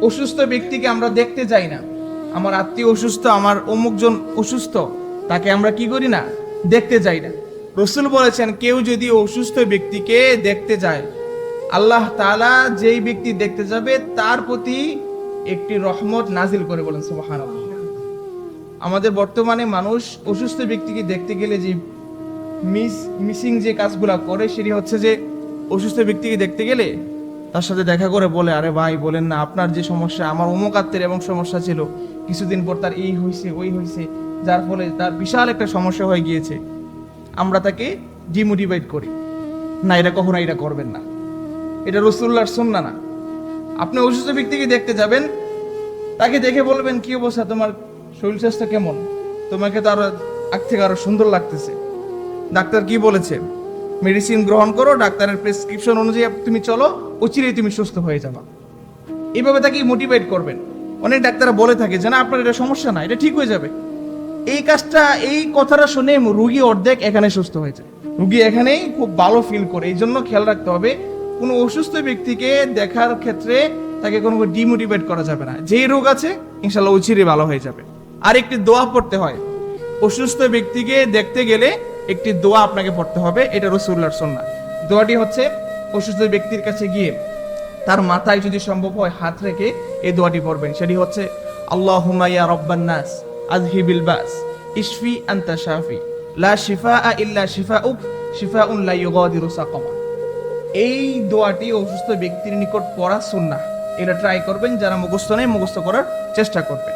অসুস্থ ব্যক্তিকে আমরা দেখতে যাই না। আমার আত্মীয় অসুস্থ, আমার অমুকজন অসুস্থ, তাকে আমরা কি করি না, দেখতে যাই না। রসুল বলেছেন কেউ যদি অসুস্থ ব্যক্তিকে দেখতে যায়, আল্লাহ তাআলা যেই ব্যক্তি দেখতে যাবে তার প্রতি একটি রহমত নাজিল করে, বলেন সুবহানাল্লাহ। আমাদের বর্তমানে মানুষ অসুস্থ ব্যক্তিকে দেখতে গেলে যে মিসিং যে কাজগুলা করে, সেটি হচ্ছে যে অসুস্থ ব্যক্তিকে দেখতে গেলে তার সাথে দেখা করে বলে, আরে ভাই বলেন না আপনার যে সমস্যা, আমার অমুক আত্মের এবং সমস্যা ছিল, কিছুদিন পর তার এই হয়েছে ওই হয়েছে, যার ফলে তার বিশাল একটা সমস্যা হয়ে গিয়েছে। আমরা তাকে ডিমোটিভেট করি, না এটা কখনো এটা করবেন না, এটা রাসূলুল্লাহর সুন্নাহ না। আপনি অসুস্থ ব্যক্তিকে দেখতে যাবেন, তাকে দেখে বলবেন কি অবস্থা, তোমার শরীর স্বাস্থ্য কেমন, তোমাকে তো আরো আগ থেকে আরো সুন্দর লাগতেছে, ডাক্তার কি বলেছে, মেডিসিন গ্রহণ করো, ডাক্তারের প্রেসক্রিপশন অনুযায়ী তুমি চলো, অচিরেই তুমি সুস্থ হয়ে যাবা। এইভাবে তাকে মোটিভেট করবেন। অনেক ডাক্তাররা বলে থাকে যে না আপনার এটা সমস্যা না, এটা ঠিক হয়ে যাবে। এই কাজটা, এই কথাটা শুনে রুগী অর্ধেক এখানে সুস্থ হয়ে যায়, রুগী এখানেই খুব ভালো ফিল করে। এই জন্য খেয়াল রাখতে হবে, কোনো অসুস্থ ব্যক্তিকে দেখার ক্ষেত্রে তাকে কোনো ডিমোটিভেট করা যাবে না। যেই রোগ আছে ইনশাল্লাহ অচিরেই ভালো হয়ে যাবে। আর একটি দোয়া পড়তে হয়, অসুস্থ ব্যক্তিকে দেখতে গেলে একটি দোয়া আপনাকে পড়তে হবে, এটা রাসূলুল্লাহর সুন্নাহ। দোয়াটি হচ্ছে, অসুস্থ ব্যক্তির কাছে গিয়ে তার মাথায় যদি সম্ভব হয় হাত রেখে এই দোয়াটি পড়বেন। সেটি হচ্ছে, আল্লাহুম্মা ইয়া রাব্বান নাস আযহিবিল বাস ইশফি আনতা শাফি লা শিফাআ ইল্লা শিফাউক শিফাউন লা ইউগাদিরু সাকামা। এই দোয়াটি অসুস্থ ব্যক্তির নিকট পড়া সুন্নাহ। এটা ট্রাই করবেন, যারা মুখস্থ নেই মুখস্থ করার চেষ্টা করবেন।